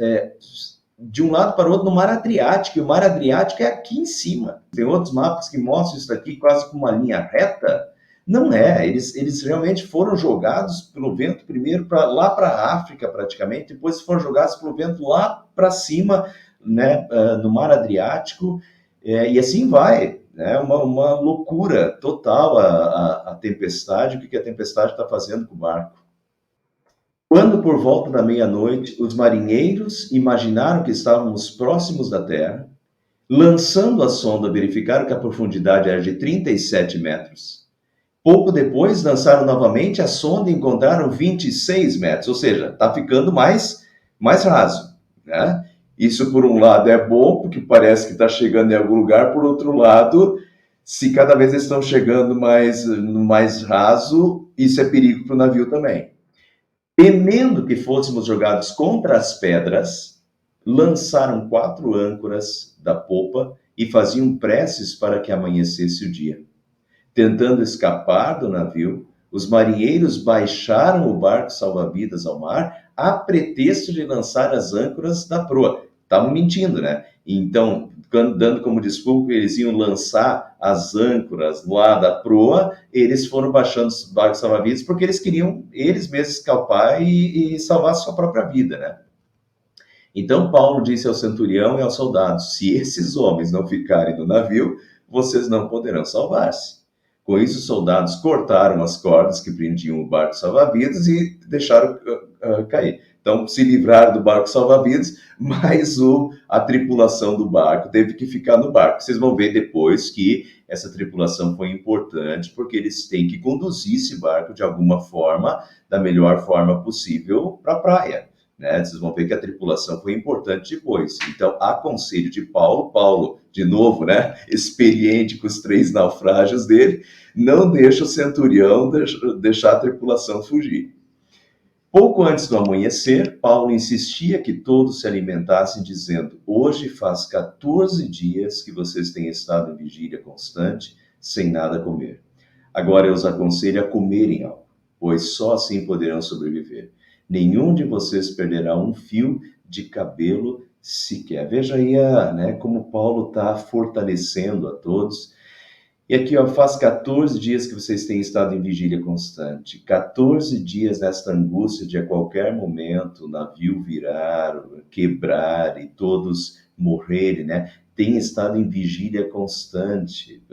de um lado para o outro no Mar Adriático, e o Mar Adriático é aqui em cima. Tem outros mapas que mostram isso aqui quase com uma linha reta. Não é, eles realmente foram jogados pelo vento primeiro lá para a África praticamente, depois foram jogados pelo vento lá para cima, né, no Mar Adriático. E assim vai, né? Uma loucura total a tempestade, o que a tempestade está fazendo com o barco. Quando por volta da meia-noite, os marinheiros imaginaram que estávamos próximos da terra, lançando a sonda, verificaram que a profundidade era de 37 metros. Pouco depois, lançaram novamente a sonda e encontraram 26 metros, ou seja, está ficando mais raso, né? Isso, por um lado, é bom, porque parece que está chegando em algum lugar. Por outro lado, se cada vez eles estão chegando mais raso, isso é perigo para o navio também. Temendo que fôssemos jogados contra as pedras, lançaram 4 âncoras da popa e faziam preces para que amanhecesse o dia. Tentando escapar do navio, os marinheiros baixaram o barco salva-vidas ao mar a pretexto de lançar as âncoras da proa. Estavam mentindo, né? Então, dando como desculpa que eles iam lançar as âncoras lá da proa, eles foram baixando os barcos salva-vidas porque eles queriam eles mesmos escapar e salvar a sua própria vida, né? Então Paulo disse ao centurião e aos soldados: se esses homens não ficarem no navio, vocês não poderão salvar-se. Com isso, os soldados cortaram as cordas que prendiam o barco salva-vidas e deixaram cair. Então, se livraram do barco salva-vidas, mas a tripulação do barco teve que ficar no barco. Vocês vão ver depois que essa tripulação foi importante, porque eles têm que conduzir esse barco de alguma forma, da melhor forma possível, para a praia, né? Vocês vão ver que a tripulação foi importante depois. Então, a conselho de Paulo, de novo, né, experiente com os 3 naufrágios dele, não deixa o centurião deixar a tripulação fugir. Pouco antes do amanhecer, Paulo insistia que todos se alimentassem, dizendo: hoje faz 14 dias que vocês têm estado em vigília constante, sem nada comer. Agora eu os aconselho a comerem algo, pois só assim poderão sobreviver. Nenhum de vocês perderá um fio de cabelo sequer. Veja aí né, como Paulo está fortalecendo a todos. E aqui, ó, faz 14 dias que vocês têm estado em vigília constante. 14 dias nesta angústia de a qualquer momento o navio virar, quebrar e todos morrerem, né? Tem estado em vigília constante.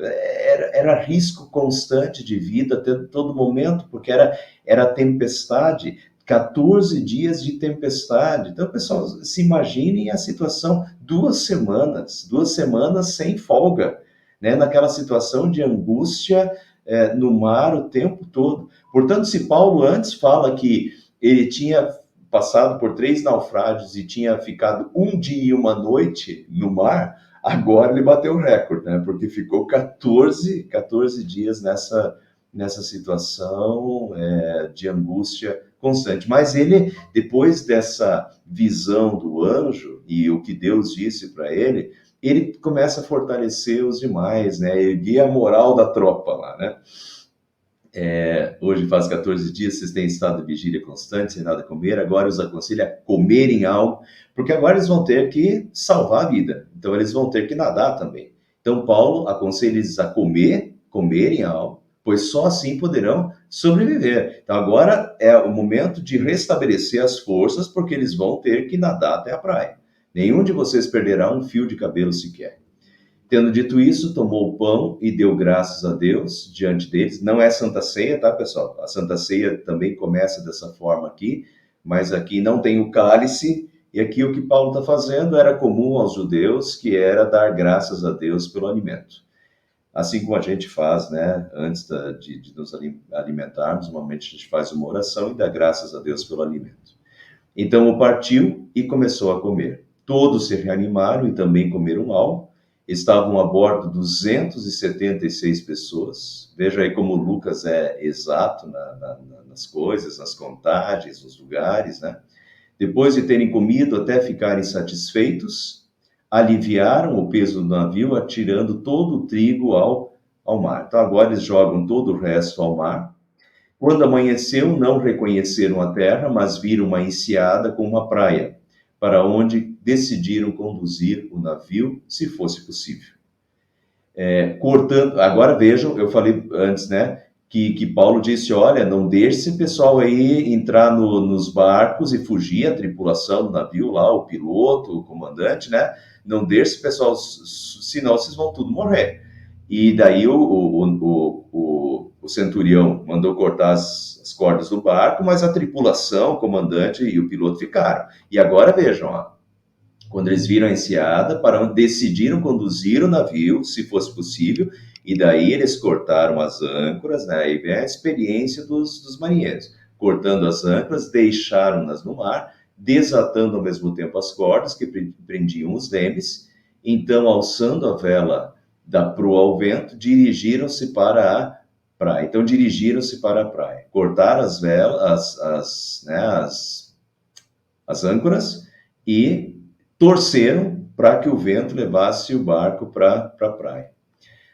Era risco constante de vida até todo momento, porque era tempestade. 14 dias de tempestade. Então, pessoal, se imaginem a situação, 2 semanas sem folga, né, naquela situação de angústia no mar o tempo todo. Portanto, se Paulo antes fala que ele tinha passado por 3 naufrágios e tinha ficado 1 dia e 1 noite no mar, agora ele bateu o recorde, né, porque ficou 14 dias nessa situação de angústia constante. Mas ele, depois dessa visão do anjo e o que Deus disse para ele começa a fortalecer os demais, né? Erguer a moral da tropa lá, né? Hoje faz 14 dias, vocês têm estado de vigília constante, sem nada comer, agora os aconselho a comerem algo, porque agora eles vão ter que salvar a vida, então eles vão ter que nadar também. Então Paulo aconselha eles a comerem algo, pois só assim poderão sobreviver. Então agora é o momento de restabelecer as forças, porque eles vão ter que nadar até a praia. Nenhum de vocês perderá um fio de cabelo sequer. Tendo dito isso, tomou o pão e deu graças a Deus diante deles. Não é Santa Ceia, tá, pessoal? A Santa Ceia também começa dessa forma aqui, mas aqui não tem o cálice. E aqui o que Paulo está fazendo era comum aos judeus, que era dar graças a Deus pelo alimento. Assim como a gente faz, né? Antes de nos alimentarmos, normalmente a gente faz uma oração e dá graças a Deus pelo alimento. Então o partiu e começou a comer. Todos se reanimaram e também comeram algo. Estavam a bordo 276 pessoas. Veja aí como Lucas é exato nas coisas, nas contagens, nos lugares, né? Depois de terem comido até ficarem satisfeitos, aliviaram o peso do navio, atirando todo o trigo ao mar. Então agora eles jogam todo o resto ao mar. Quando amanheceu, não reconheceram a terra, mas viram uma enseada com uma praia, para onde decidiram conduzir o navio, se fosse possível. Cortando, agora vejam, eu falei antes, né, que Paulo disse, olha, não deixe esse pessoal aí entrar nos barcos e fugir, a tripulação do navio lá, o piloto, o comandante, né, não deixe esse pessoal, senão vocês vão tudo morrer. E daí o centurião mandou cortar as cordas do barco, mas a tripulação, o comandante e o piloto ficaram. E agora vejam, ó, quando eles viram a enseada, decidiram conduzir o navio, se fosse possível, e daí eles cortaram as âncoras, né? Aí vem a experiência dos marinheiros. Cortando as âncoras, deixaram-nas no mar, desatando ao mesmo tempo as cordas que prendiam os lemes. Então, alçando a vela da proa ao vento, dirigiram-se para a praia. Então, dirigiram-se para a praia. Cortaram as velas, as âncoras e torceram para que o vento levasse o barco para a praia.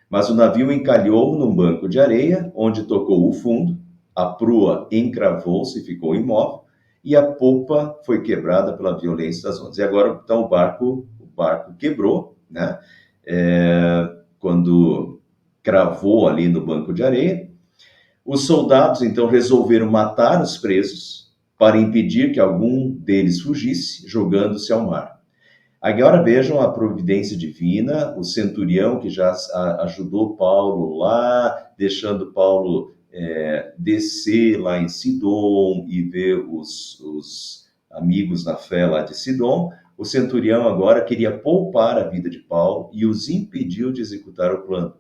Mas o navio encalhou num banco de areia, onde tocou o fundo, a proa encravou-se e ficou imóvel, e a popa foi quebrada pela violência das ondas. E agora, então, o barco quebrou, né? Quando cravou ali no banco de areia. Os soldados, então, resolveram matar os presos para impedir que algum deles fugisse, jogando-se ao mar. Agora vejam a providência divina, o centurião que já ajudou Paulo lá, deixando Paulo descer lá em Sidom e ver os amigos na fé lá de Sidom. O centurião agora queria poupar a vida de Paulo e os impediu de executar o plano.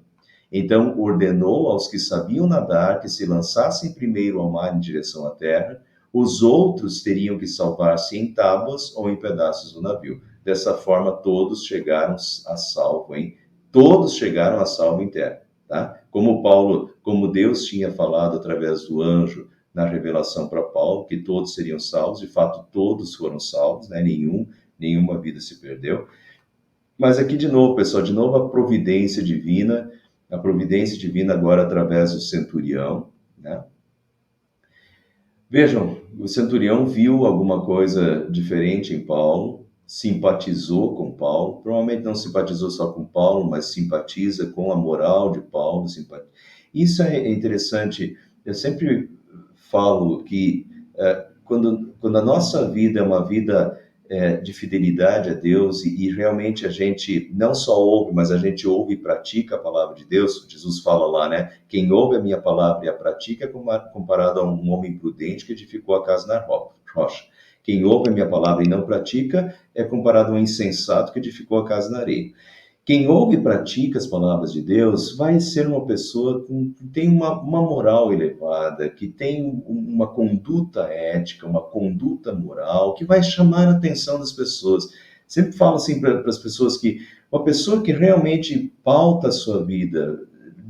Então ordenou aos que sabiam nadar que se lançassem primeiro ao mar em direção à terra, os outros teriam que salvar-se em tábuas ou em pedaços do navio. Dessa forma, todos chegaram a salvo, hein? Todos chegaram a salvo em terra, tá? Como Deus tinha falado através do anjo na revelação para Paulo, que todos seriam salvos, de fato, todos foram salvos, né? Nenhuma vida se perdeu. Mas aqui de novo, pessoal, de novo a providência divina agora através do centurião, né? Vejam, o centurião viu alguma coisa diferente em Paulo, simpatizou com Paulo, provavelmente não simpatizou só com Paulo, mas simpatiza com a moral de Paulo. Isso é interessante, eu sempre falo que quando a nossa vida é uma vida de fidelidade a Deus e realmente a gente não só ouve, mas a gente ouve e pratica a palavra de Deus. Jesus fala lá, né? Quem ouve a minha palavra e a pratica é comparado a um homem prudente que edificou a casa na rocha. Quem ouve a minha palavra e não pratica é comparado a um insensato que edificou a casa na areia. Quem ouve e pratica as palavras de Deus vai ser uma pessoa que tem uma moral elevada, que tem uma conduta ética, uma conduta moral, que vai chamar a atenção das pessoas. Sempre falo assim para as pessoas que uma pessoa que realmente pauta a sua vida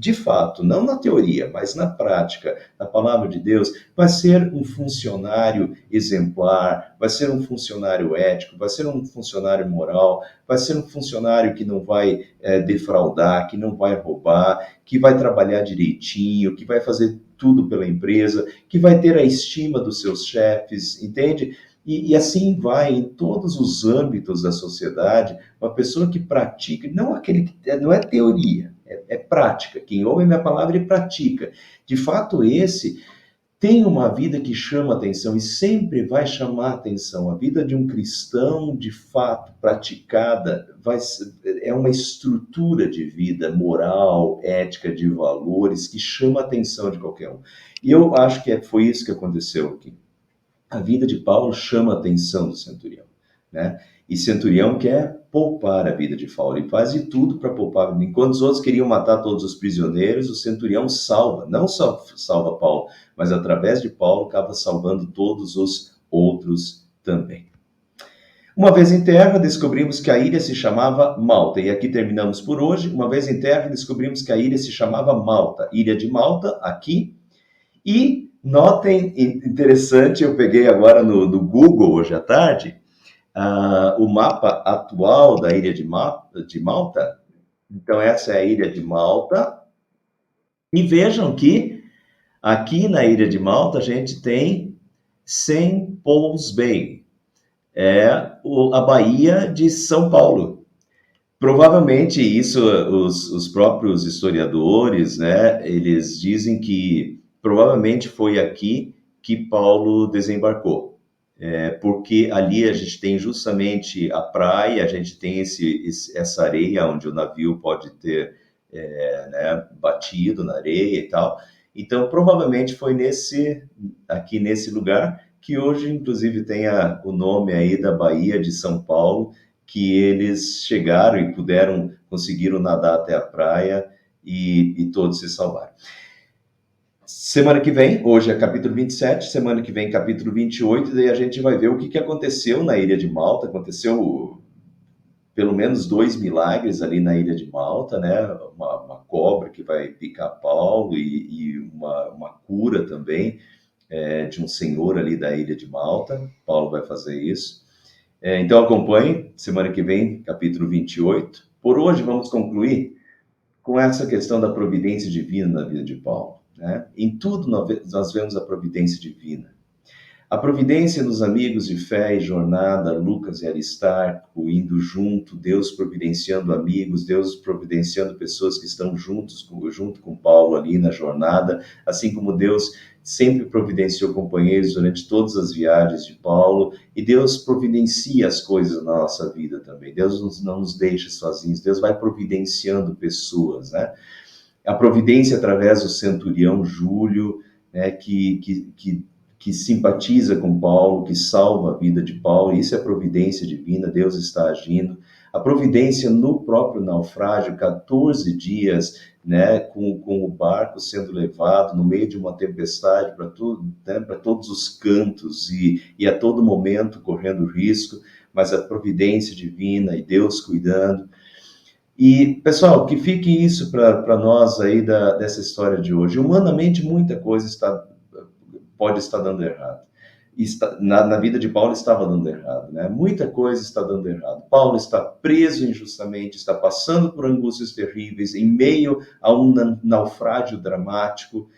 de fato, não na teoria, mas na prática, na palavra de Deus, vai ser um funcionário exemplar, vai ser um funcionário ético, vai ser um funcionário moral, vai ser um funcionário que não vai defraudar, que não vai roubar, que vai trabalhar direitinho, que vai fazer tudo pela empresa, que vai ter a estima dos seus chefes, entende? E assim vai em todos os âmbitos da sociedade, uma pessoa que pratica, não é teoria, é prática. Quem ouve a minha palavra e pratica. De fato, esse tem uma vida que chama atenção e sempre vai chamar atenção. A vida de um cristão, de fato, praticada, é uma estrutura de vida moral, ética, de valores, que chama a atenção de qualquer um. E eu acho que foi isso que aconteceu aqui. A vida de Paulo chama a atenção do centurião, né? E centurião quer poupar a vida de Paulo e faz de tudo para poupar. Enquanto os outros queriam matar todos os prisioneiros, o centurião salva, não só salva Paulo, mas através de Paulo acaba salvando todos os outros também. Uma vez em terra, descobrimos que a ilha se chamava Malta. E aqui terminamos por hoje. Uma vez em terra, descobrimos que a ilha se chamava Malta. Ilha de Malta, aqui. E notem, interessante, eu peguei agora no Google hoje à tarde, o mapa atual da ilha de Malta. Então, essa é a ilha de Malta. E vejam que aqui na ilha de Malta a gente tem St. Paul's Bay, a Baía de São Paulo. Provavelmente isso, os próprios historiadores, né, eles dizem que provavelmente foi aqui que Paulo desembarcou, porque ali a gente tem justamente a praia, a gente tem essa areia onde o navio pode ter né, batido na areia e tal. Então, provavelmente foi aqui nesse lugar que hoje, inclusive, tem o nome aí da Baía de São Paulo, que eles chegaram e conseguiram nadar até a praia e todos se salvaram. Semana que vem, hoje é capítulo 27, semana que vem capítulo 28, e daí a gente vai ver o que aconteceu na Ilha de Malta. Aconteceu pelo menos 2 milagres ali na Ilha de Malta, né? Uma cobra que vai picar Paulo e uma cura também de um senhor ali da Ilha de Malta. Paulo vai fazer isso. Então acompanhe, semana que vem, capítulo 28. Por hoje vamos concluir com essa questão da providência divina na vida de Paulo, né? Em tudo nós vemos a providência divina. A providência nos amigos de fé e jornada, Lucas e Aristarco indo junto, Deus providenciando amigos, Deus providenciando pessoas que estão junto com Paulo ali na jornada, assim como Deus sempre providenciou companheiros durante todas as viagens de Paulo, e Deus providencia as coisas na nossa vida também. Deus não nos deixa sozinhos, Deus vai providenciando pessoas, né? A providência através do centurião Júlio, né, que simpatiza com Paulo, que salva a vida de Paulo, isso é providência divina, Deus está agindo. A providência no próprio naufrágio, 14 dias, né, com o barco sendo levado no meio de uma tempestade para né, para todos os cantos e a todo momento correndo risco, mas a providência divina e Deus cuidando. E, pessoal, que fique isso para nós aí dessa história de hoje. Humanamente, muita coisa pode estar dando errado. Na vida de Paulo estava dando errado, né? Muita coisa está dando errado. Paulo está preso injustamente, está passando por angústias terríveis, em meio a um naufrágio dramático.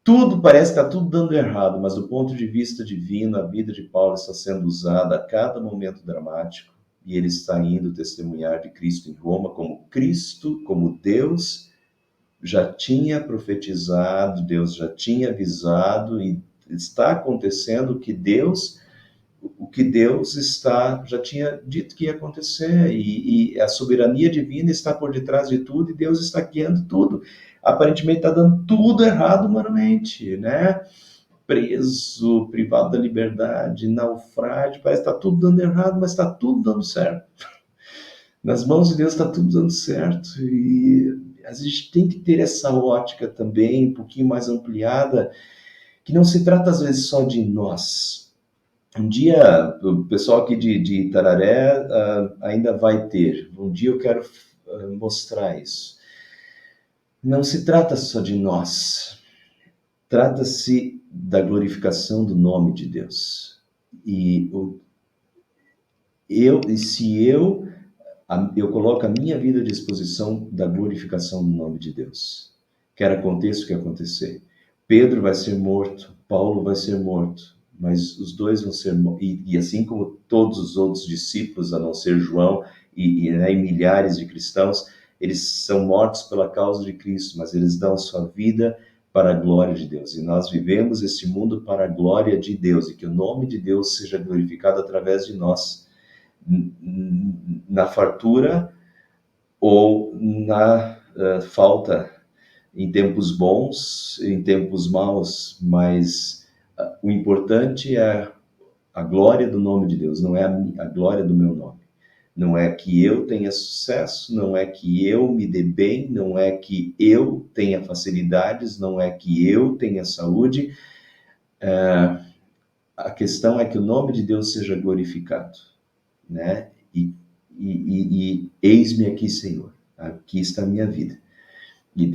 Tudo parece estar tudo dando errado, mas do ponto de vista divino, a vida de Paulo está sendo usada a cada momento dramático e ele está indo testemunhar de Cristo em Roma como Cristo, como Deus já tinha profetizado, Deus já tinha avisado e está acontecendo o que Deus já tinha dito que ia acontecer e a soberania divina está por detrás de tudo e Deus está guiando tudo. Aparentemente está dando tudo errado humanamente, né? Preso, privado da liberdade, naufrágio, parece que está tudo dando errado, mas está tudo dando certo. Nas mãos de Deus está tudo dando certo e a gente tem que ter essa ótica também, um pouquinho mais ampliada, que não se trata às vezes só de nós. Um dia, o pessoal aqui de Itararé ainda vai ter, um dia eu quero mostrar isso. Não se trata só de nós, trata-se da glorificação do nome de Deus. E se eu coloco a minha vida à disposição da glorificação do nome de Deus, quer aconteça o que acontecer. Pedro vai ser morto, Paulo vai ser morto, mas os dois vão ser mortos, e assim como todos os outros discípulos, a não ser João, né, e milhares de cristãos, eles são mortos pela causa de Cristo, mas eles dão sua vida para a glória de Deus. E nós vivemos este mundo para a glória de Deus, e que o nome de Deus seja glorificado através de nós, na fartura ou na falta, em tempos bons, em tempos maus, mas o importante é a glória do nome de Deus, não é a glória do meu nome. Não é que eu tenha sucesso, não é que eu me dê bem, não é que eu tenha facilidades, não é que eu tenha saúde. A questão é que o nome de Deus seja glorificado, né? E eis-me aqui, Senhor, aqui está a minha vida. E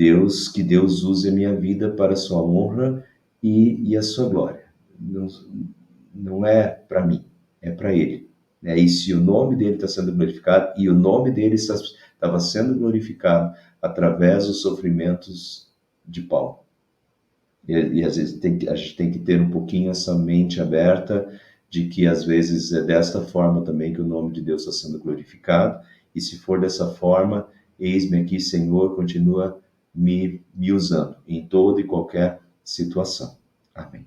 que Deus use a minha vida para a sua honra e a sua glória. Não, não é para mim, é para Ele. Né? E se o nome dele está sendo glorificado, e o nome dele estava sendo glorificado através dos sofrimentos de Paulo. E às vezes a gente tem que ter um pouquinho essa mente aberta de que às vezes é desta forma também que o nome de Deus está sendo glorificado. E se for dessa forma, eis-me aqui, Senhor, continua me usando em toda e qualquer situação. Amém.